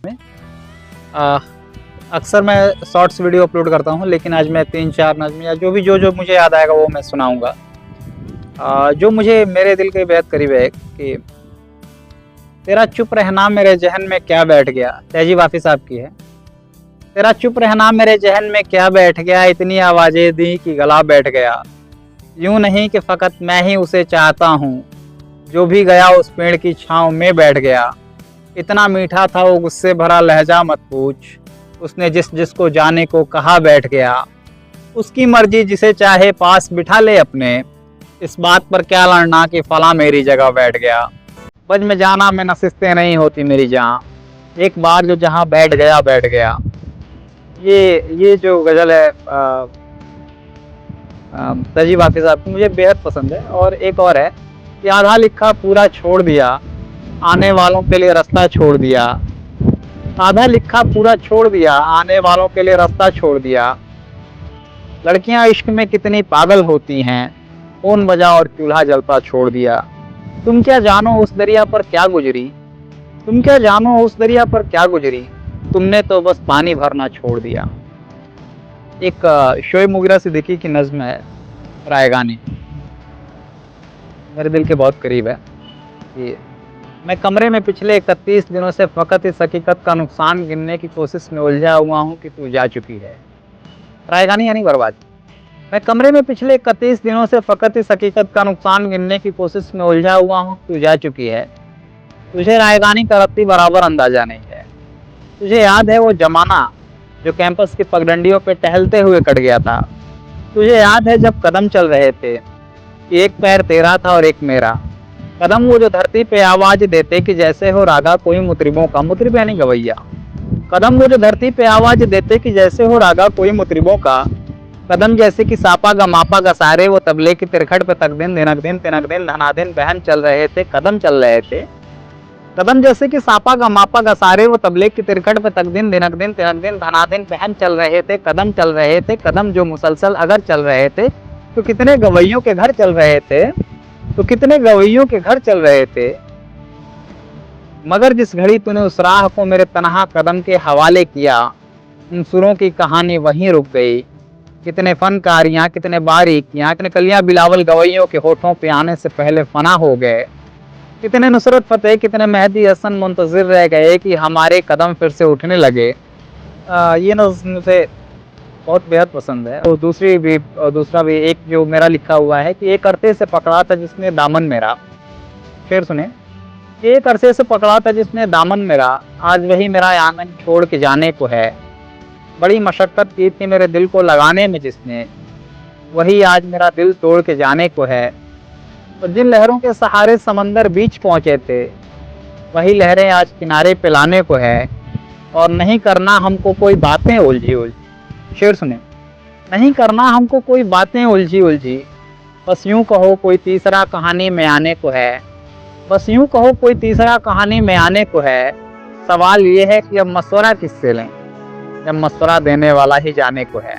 में अक्सर मैं शॉर्ट्स वीडियो अपलोड करता हूं, लेकिन आज मैं 3-4 नज़्म या जो मुझे याद आएगा वो मैं सुनाऊंगा। जो मुझे मेरे दिल के बेहद करीब है कि तेरा चुप रहना मेरे जहन में क्या बैठ गया। तहजीब हाफिज़ साहब की है। तेरा चुप रहना मेरे जहन में क्या बैठ गया, इतनी आवाज़ें दी कि गला बैठ गया। यूं नहीं कि फ़कत मैं ही उसे चाहता हूँ, जो भी गया उस पेड़ की छाँव में बैठ गया। इतना मीठा था वो गुस्से भरा लहजा मत पूछ, उसने जिसको जाने को कहा बैठ गया। उसकी मर्जी जिसे चाहे पास बिठा ले अपने, इस बात पर क्या लड़ना कि फला मेरी जगह बैठ गया। बज में जाना में नशिस्तें नहीं होती मेरी जहाँ, एक बार जो जहाँ बैठ गया बैठ गया। ये जो गज़ल है तहजीब हाफिज़ साहब की, मुझे बेहद पसंद है। और एक और है कि आधा लिखा पूरा छोड़ दिया, आने वालों के लिए रास्ता छोड़ दिया। आधा लिखा पूरा छोड़ दिया, आने वालों के लिए रास्ता छोड़ दिया। लड़कियां इश्क में कितनी पागल होती हैं, फोन बजा और चूल्हा जलता छोड़ दिया। तुम क्या जानो उस दरिया पर क्या गुजरी, तुम क्या जानो उस दरिया पर क्या गुजरी, तुमने तो बस पानी भरना छोड़ दिया। एक शोएब मुग़िरा सिद्दीकी की नज़्म है रायगानी, मेरे दिल के बहुत करीब है कि मैं कमरे में पिछले 31 दिनों से फ़कत इस हकीकत का नुकसान गिनने की कोशिश में उलझा हुआ हूँ कि तू जा चुकी है। रायगानी यानी बर्बादी। मैं कमरे में पिछले 31 दिनों से फ़कत इस हकीकत का नुकसान गिनने की कोशिश में उलझा हुआ हूँ, तू जा चुकी है। तुझे रायगानी का रत्ती बराबर अंदाज़ा नहीं है। तुझे याद है वो ज़माना जो कैंपस की पगडंडियों पे टहलते हुए कट गया था। तुझे याद है जब कदम चल रहे थे कि एक पैर तेरा था और एक मेरा। कदम वो जो धरती पे आवाज़ देते कि जैसे हो रागा कोई मुतरिबों का, मुतरिब यानी गवैया। कदम वो जो धरती पे आवाज़ देते कि जैसे हो रागा कोई मुतरिबों का। कदम जैसे कि सापा गा मापा गा सारे वो तबले की तिरखट पे तक दिन तिनक दिन धना दिन बहन चल रहे थे, कदम चल रहे थे। कदम जैसे कि सापा गा मापा गा सारे वो तबले की तिरखट पे तक दिन तिनक दिन धना दिन बहन चल रहे थे, कदम चल रहे थे। कदम जो मुसलसल अगर चल रहे थे तो कितने गवैयों के घर चल रहे थे, तो कितने गवैयों के घर चल रहे थे। मगर जिस घड़ी तूने उस राह को मेरे तनहा कदम के हवाले किया, उन सुरों की कहानी वहीं रुक गई। कितने फनकारियाँ, कितने बारीकियाँ, कितने कलियाँ बिलावल गवैयों के होठों पे आने से पहले फना हो गए। कितने नुसरत फतेह, कितने मेहदी हसन मुंतजिर रह गए कि हमारे कदम फिर से उठने लगे। ये नज़्म मुझे बहुत बेहद पसंद है। और दूसरा भी एक जो मेरा लिखा हुआ है कि एक अरसे से पकड़ा था जिसने दामन मेरा। शेर सुने। एक अरसे से पकड़ा था जिसने दामन मेरा, आज वही मेरा आंगन छोड़ के जाने को है। बड़ी मशक्क़त की थी मेरे दिल को लगाने में जिसने, वही आज मेरा दिल तोड़ के जाने को है। और जिन लहरों के सहारे समंदर बीच पहुँचे थे, वही लहरें आज किनारे पे लाने को है। और नहीं करना हमको कोई बातें उलझी उलझी। शेर सुने। नहीं करना हमको कोई बातें उलझी उलझी, बस यूं कहो कोई तीसरा कहानी में आने को है। बस यूं कहो कोई तीसरा कहानी में आने को है। सवाल ये है कि अब मशवरा किससे लें, जब मशवरा देने वाला ही जाने को है।